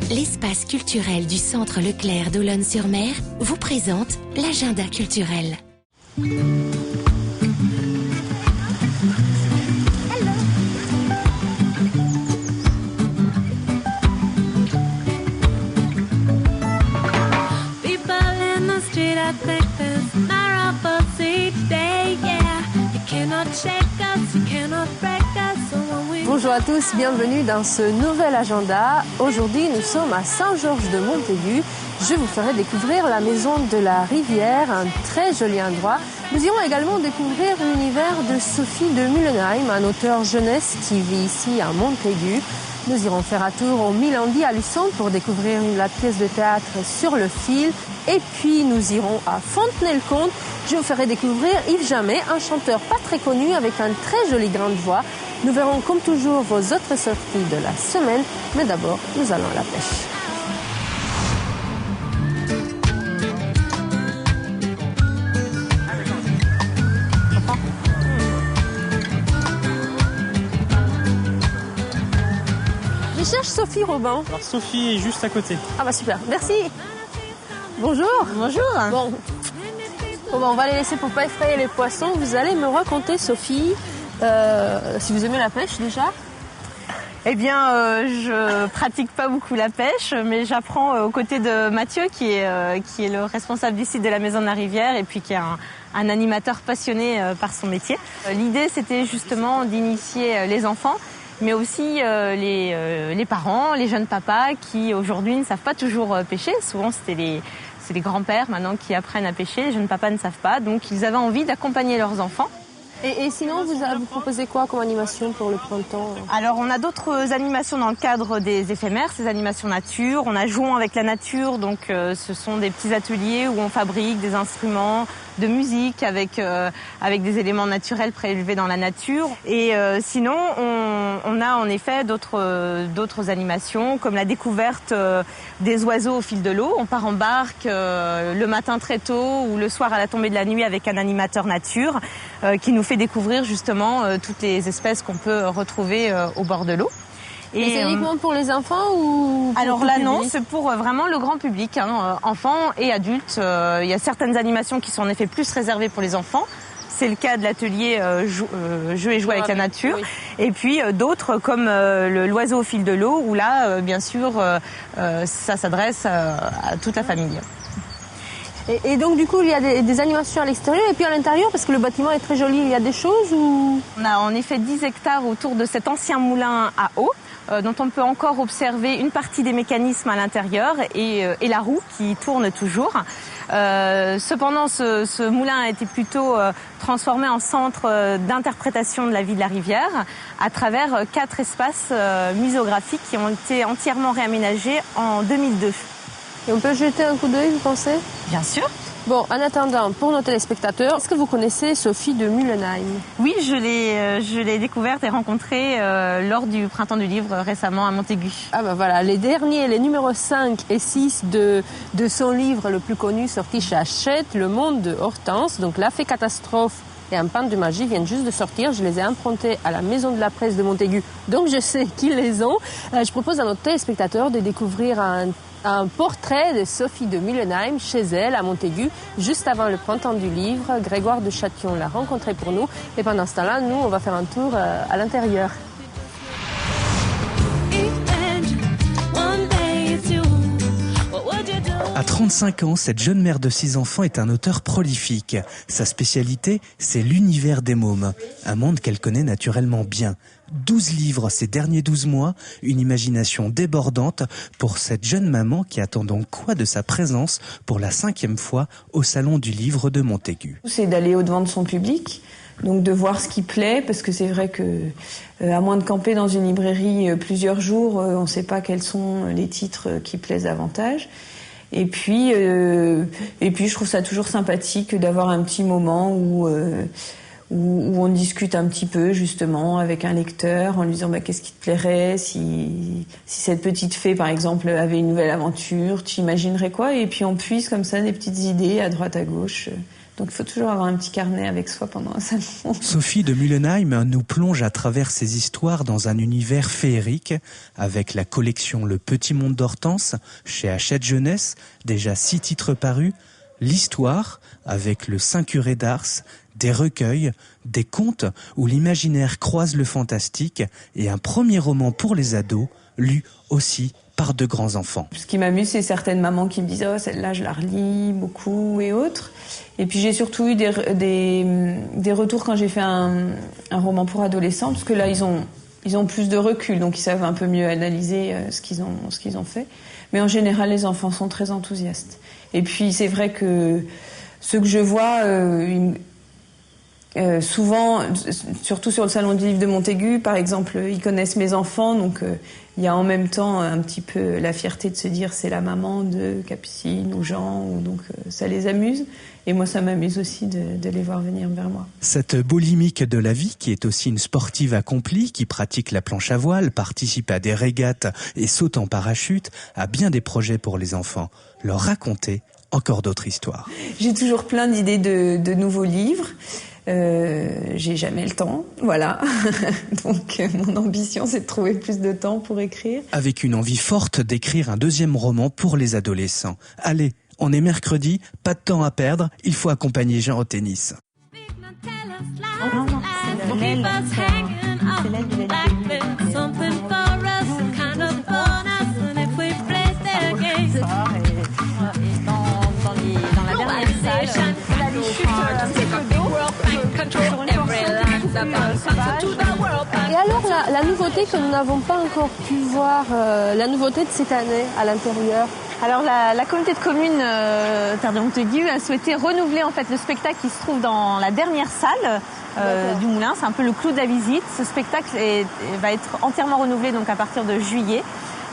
l'espace culturel du Centre Leclerc d'Olonne-sur-Mer vous présente l'agenda culturel. Bonjour à tous, bienvenue dans ce nouvel agenda. Aujourd'hui, nous sommes à Saint-Georges-de-Montaigu. Je vous ferai découvrir la maison de la Rivière, un très joli endroit. Nous irons également découvrir l'univers de Sophie de Mullenheim, un auteur jeunesse qui vit ici à Montaigu. Nous irons faire un tour au Milandi à Luçon pour découvrir la pièce de théâtre Sur le fil. Et puis nous irons à Fontenay-le-Comte. Je vous ferai découvrir Yves Jamet, un chanteur pas très connu avec une très jolie grande voix. Nous verrons comme toujours vos autres sorties de la semaine. Mais d'abord, nous allons à la pêche. Je cherche Sophie Robin. Alors Sophie est juste à côté. Ah bah super, merci. Bonjour. Bonjour. Bon, on va les laisser pour pas effrayer les poissons. Vous allez me raconter, Sophie, si vous aimez la pêche déjà. Eh bien, je pratique pas beaucoup la pêche, mais j'apprends aux côtés de Mathieu, qui est le responsable du site de la Maison de la Rivière et puis qui est un animateur passionné par son métier. L'idée, c'était justement d'initier les enfants, mais aussi les parents, les jeunes papas qui aujourd'hui ne savent pas toujours pêcher. Souvent, c'est les grands-pères maintenant qui apprennent à pêcher. Les jeunes papas ne savent pas, donc ils avaient envie d'accompagner leurs enfants. Et sinon, vous proposez quoi comme animation pour le printemps? Alors, on a d'autres animations dans le cadre des éphémères, ces animations nature. On a Jouons avec la nature, donc ce sont des petits ateliers où on fabrique des instruments de musique avec des éléments naturels prélevés dans la nature. Et sinon, on a en effet d'autres animations, comme la découverte des oiseaux au fil de l'eau. On part en barque le matin très tôt ou le soir à la tombée de la nuit avec un animateur nature qui nous fait découvrir justement toutes les espèces qu'on peut retrouver au bord de l'eau. Et c'est uniquement pour les enfants ou pour alors tout là public? non, c'est pour vraiment le grand public, enfants et adultes. Il y a certaines animations qui sont en effet plus réservées pour les enfants. C'est le cas de l'atelier Jeux et jouer avec la nature. Oui. Et puis d'autres comme l'oiseau au fil de l'eau où là, bien sûr, ça s'adresse à toute la famille. Et donc du coup il y a des animations à l'extérieur et puis à l'intérieur parce que le bâtiment est très joli, il y a des choses ou... On a en effet 10 hectares autour de cet ancien moulin à eau dont on peut encore observer une partie des mécanismes à l'intérieur et la roue qui tourne toujours. Cependant ce moulin a été plutôt transformé en centre d'interprétation de la vie de la rivière à travers 4 espaces muséographiques qui ont été entièrement réaménagés en 2002. Et on peut jeter un coup d'œil, vous pensez? Bien sûr. Bon, en attendant, pour nos téléspectateurs, est-ce que vous connaissez Sophie de Mullenheim? Oui, je l'ai découverte et rencontrée lors du Printemps du Livre récemment à Montaigu. Ah ben voilà, les numéros 5 et 6 de son livre le plus connu sorti chez Hachette, Le Monde de Hortense, donc La Fée Catastrophe et Un Peintre de Magie viennent juste de sortir. Je les ai empruntés à la Maison de la Presse de Montaigu, donc je sais qu'ils les ont. Je propose à nos téléspectateurs de découvrir un portrait de Sophie de Mullenheim chez elle à Montaigu, juste avant le Printemps du Livre. Grégoire de Châtillon l'a rencontré pour nous. Et pendant ce temps-là, nous, on va faire un tour à l'intérieur. À 35 ans, cette jeune mère de 6 enfants est un auteur prolifique. Sa spécialité, c'est l'univers des mômes, un monde qu'elle connaît naturellement bien. 12 livres ces derniers 12 mois, une imagination débordante pour cette jeune maman qui attend donc quoi de sa présence pour la 5e fois au Salon du Livre de Montaigu. C'est d'aller au-devant de son public, donc de voir ce qui plaît, parce que c'est vrai que à moins de camper dans une librairie plusieurs jours, on ne sait pas quels sont les titres qui plaisent davantage. Et puis je trouve ça toujours sympathique d'avoir un petit moment où on discute un petit peu justement avec un lecteur en lui disant qu'est-ce qui te plairait, si cette petite fée par exemple avait une nouvelle aventure, tu imaginerais quoi? Et puis on puise comme ça des petites idées à droite à gauche. Donc il faut toujours avoir un petit carnet avec soi pendant un salon. Sophie de Mullenheim nous plonge à travers ces histoires dans un univers féerique avec la collection Le Petit Monde d'Hortense chez Hachette Jeunesse, déjà 6 titres parus, l'histoire avec Le Saint Curé d'Ars, des recueils, des contes où l'imaginaire croise le fantastique et un premier roman pour les ados, lu aussi par de grands enfants. Ce qui m'amuse, c'est certaines mamans qui me disent « Oh, celle-là, je la relis beaucoup » et autres. Et puis j'ai surtout eu des retours quand j'ai fait un roman pour adolescents, parce que là, ils ont plus de recul, donc ils savent un peu mieux analyser ce qu'ils ont fait. Mais en général, les enfants sont très enthousiastes. Et puis c'est vrai que ceux que je vois... souvent, surtout sur le salon du livre de Montaigu, par exemple, ils connaissent mes enfants, donc il y a en même temps un petit peu la fierté de se dire c'est la maman de Capucine ou Jean, donc ça les amuse. Et moi, ça m'amuse aussi de les voir venir vers moi. Cette boulimique de la vie, qui est aussi une sportive accomplie, qui pratique la planche à voile, participe à des régates et saute en parachute, a bien des projets pour les enfants. Leur raconter encore d'autres histoires. J'ai toujours plein d'idées de nouveaux livres. J'ai jamais le temps, voilà. Donc mon ambition, c'est de trouver plus de temps pour écrire. Avec une envie forte d'écrire un deuxième roman pour les adolescents. Allez, on est mercredi, pas de temps à perdre, il faut accompagner Jean au tennis. Non, c'est l'aile de dans la dernière salle, Et alors la nouveauté que nous n'avons pas encore pu voir, la nouveauté de cette année à l'intérieur? Alors la communauté de communes Terre de Montaigu a souhaité renouveler en fait le spectacle qui se trouve dans la dernière salle du Moulin. C'est un peu le clou de la visite. Ce spectacle va être entièrement renouvelé donc à partir de juillet.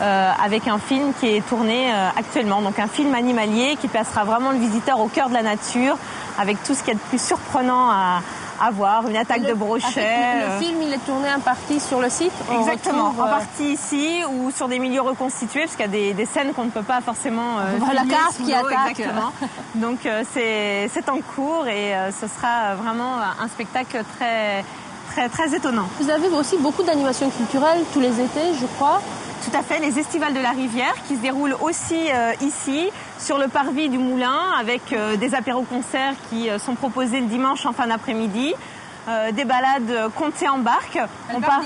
Avec un film qui est tourné actuellement, donc un film animalier qui placera vraiment le visiteur au cœur de la nature, avec tout ce qu'il y a de plus surprenant à voir, une attaque de brochets. Le film, il est tourné en partie sur le site. Exactement, en partie ici ou sur des milieux reconstitués, parce qu'il y a des scènes qu'on ne peut pas forcément la carte qui attaque. Exactement. Donc c'est en cours et ce sera vraiment un spectacle très, très, très étonnant. Vous avez aussi beaucoup d'animations culturelles tous les étés, je crois. Tout à fait, les estivales de la Rivière qui se déroulent aussi ici, sur le parvis du Moulin, avec des apéros-concerts qui sont proposés le dimanche en fin d'après-midi, des balades comptées en barque. On part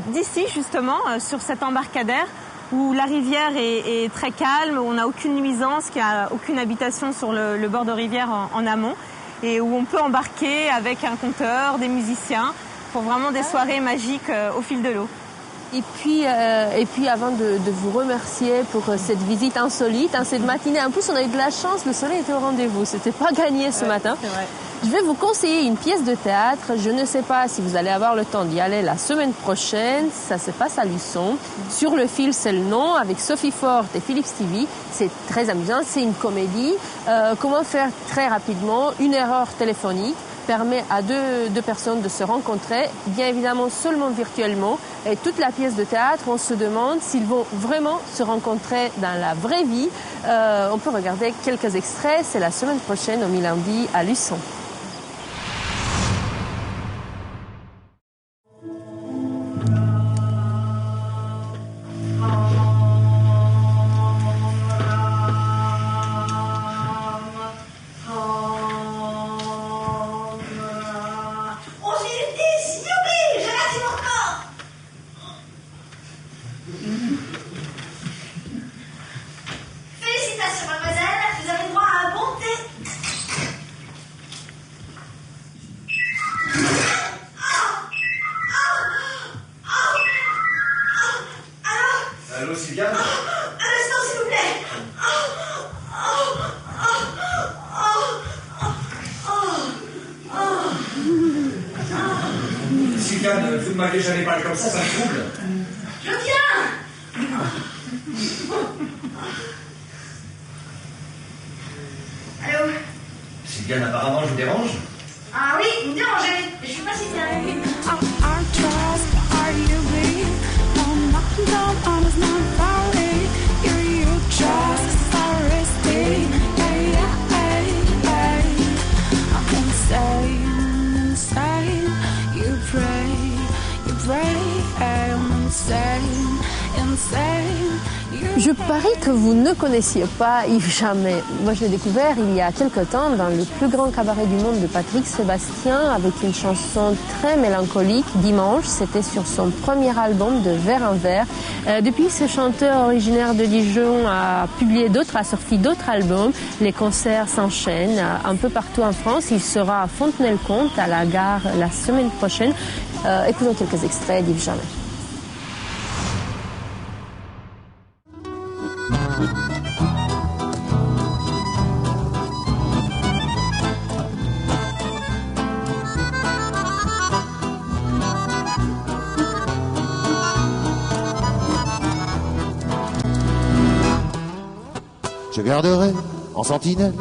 d'ici justement, sur cet embarcadère où la rivière est très calme, où on n'a aucune nuisance, qu'il n'y a aucune habitation sur le bord de rivière en amont, et où on peut embarquer avec un conteur, des musiciens, pour vraiment des soirées magiques au fil de l'eau. Et puis avant de vous remercier pour cette visite insolite, cette matinée, en plus on a eu de la chance, le soleil était au rendez-vous, c'était pas gagné ce matin. C'est vrai. Je vais vous conseiller une pièce de théâtre, je ne sais pas si vous allez avoir le temps d'y aller la semaine prochaine, ça se passe à Luçon. Sur le fil, c'est le nom, avec Sophie Forte et Philippe Stevie, c'est très amusant, c'est une comédie. Comment faire très rapidement une erreur téléphonique permet à deux personnes de se rencontrer, bien évidemment seulement virtuellement. Et toute la pièce de théâtre, on se demande s'ils vont vraiment se rencontrer dans la vraie vie. On peut regarder quelques extraits, c'est la semaine prochaine au mi-lundi à Luçon. Allô, Sylviane ? Un instant, s'il vous plaît. Sylviane, vous ne m'avez jamais parlé comme ça me trouble. Je viens. Allô ? Sylviane, apparemment, je vous dérange ? Ah oui, vous me dérangez. Je suis pas Sylviane. Je parie que vous ne connaissiez pas Yves Jamais. Moi, je l'ai découvert il y a quelque temps dans le plus grand cabaret du monde de Patrick Sébastien avec une chanson très mélancolique, Dimanche. C'était sur son premier album de Vers en Vers. Depuis, ce chanteur originaire de Dijon a sorti d'autres albums. Les concerts s'enchaînent un peu partout en France. Il sera à Fontenay-le-Comte, à la gare, la semaine prochaine. Écoutons quelques extraits d'Yves Jamais. Je garderai en sentinelle,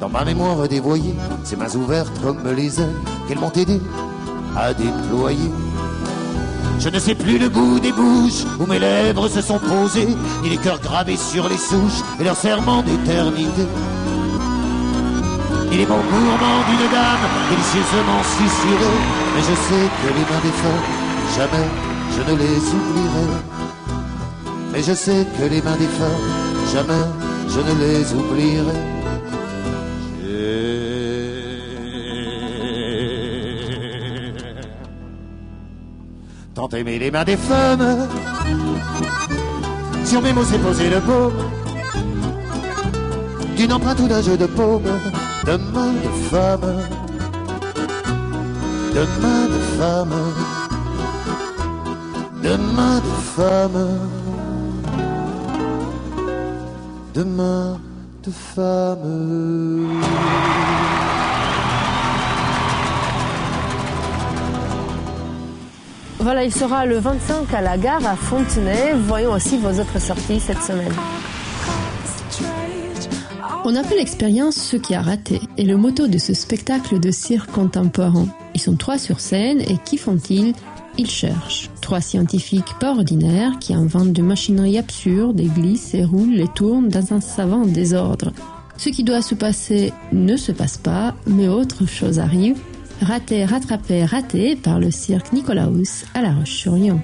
dans ma mémoire dévoyée, ces mains ouvertes comme les ailes qu'elles m'ont aidé à déployer. Je ne sais plus le goût des bouches où mes lèvres se sont posées, ni les cœurs gravés sur les souches et leur serment d'éternité, ni les mots gourmands d'une dame délicieusement susurrés. Mais je sais que les mains des femmes, jamais je ne les oublierai. Mais je sais que les mains des femmes, jamais je ne les oublierai. Tant aimé les mains des femmes, sur mes mots s'est posé le paume d'une empreinte ou d'un jeu de paume, de mains de femme, de mains de femme, de mains de femme, de mains de femme. Voilà, il sera le 25 à la gare à Fontenay. Voyons aussi vos autres sorties cette semaine. On appelle l'expérience ce qui a raté est le motto de ce spectacle de cirque contemporain. Ils sont 3 sur scène et qu'y font-ils? Ils cherchent. 3 scientifiques pas ordinaires qui inventent de machinerie absurde et glissent et roulent et tournent dans un savant désordre. Ce qui doit se passer ne se passe pas, mais autre chose arrive. Raté, rattrapé, raté par le cirque Nicolaus à La Roche-sur-Yon.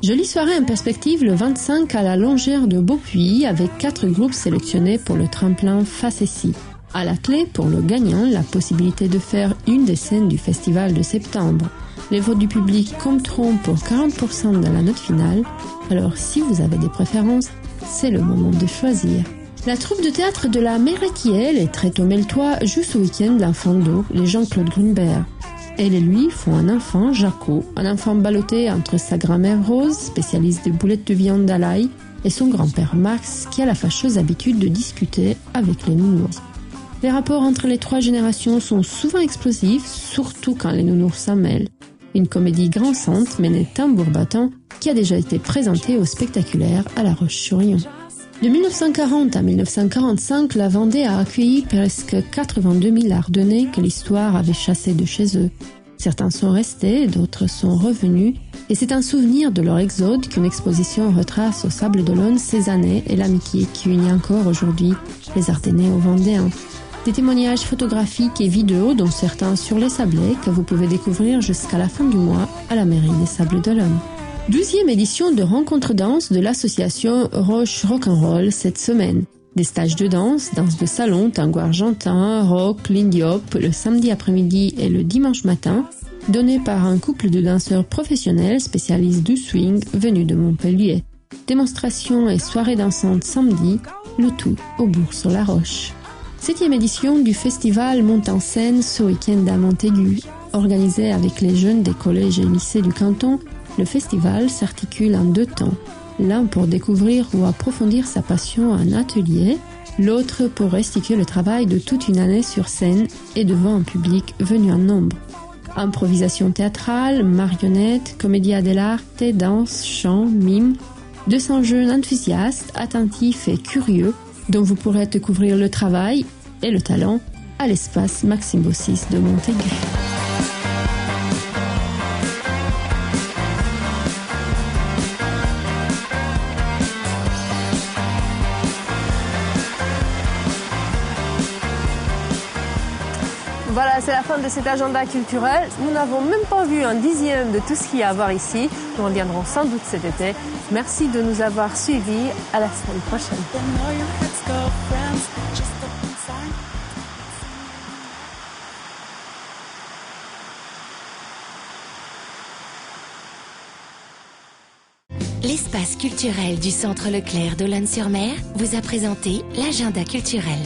Jolie soirée en perspective le 25 à la Longère de Beaupuy avec 4 groupes sélectionnés pour le tremplin Facessi. À la clé, pour le gagnant, la possibilité de faire une des scènes du festival de septembre. Les votes du public compteront pour 40% de la note finale, alors si vous avez des préférences, c'est le moment de choisir. La troupe de théâtre de la Méréquielle et Tréteau-Meltois joue ce week-end l'enfant d'eau de Jean-Claude Grunberg. Elle et lui font un enfant, Jaco, un enfant ballotté entre sa grand-mère Rose, spécialiste des boulettes de viande à l'ail, et son grand-père Max, qui a la fâcheuse habitude de discuter avec les nounours. Les rapports entre les 3 générations sont souvent explosifs, surtout quand les nounours s'en mêlent. Une comédie grinçante menée tambour battant qui a déjà été présentée au Spectaculaire à La Roche-sur-Yon. De 1940 à 1945, la Vendée a accueilli presque 82 000 Ardennais que l'histoire avait chassés de chez eux. Certains sont restés, d'autres sont revenus, et c'est un souvenir de leur exode qu'une exposition retrace au Sable d'Olonne ces années et l'amitié qui unit encore aujourd'hui les Ardennais aux Vendéens. Des témoignages photographiques et vidéos, dont certains sur les sablés, que vous pouvez découvrir jusqu'à la fin du mois à la mairie des Sables d'Olonne. 12e édition de rencontre danse de l'association Roche Rock'n'Roll cette semaine. Des stages de danse de salon, tango argentin, rock, lindy-hop le samedi après-midi et le dimanche matin, donnés par un couple de danseurs professionnels spécialistes du swing venus de Montpellier. Démonstrations et soirées dansantes samedi, le tout au Bourg-sur-la-Roche. 7e édition du festival monte en scène ce week-end à Montaigu. Organisé avec les jeunes des collèges et lycées du canton, le festival s'articule en 2 temps. L'un pour découvrir ou approfondir sa passion en atelier, l'autre pour restituer le travail de toute une année sur scène et devant un public venu en nombre. Improvisation théâtrale, marionnettes, commedia dell'arte, danse, chant, mime. 200 jeunes enthousiastes, attentifs et curieux dont vous pourrez découvrir le travail et le talent à l'espace Maxime Bossis de Montaigu. Voilà, c'est la fin de cet agenda culturel. Nous n'avons même pas vu un dixième de tout ce qu'il y a à voir ici. Nous reviendrons sans doute cet été. Merci de nous avoir suivis. À la semaine prochaine. L'espace culturel du Centre Leclerc d'Olonne-sur-Mer vous a présenté l'agenda culturel.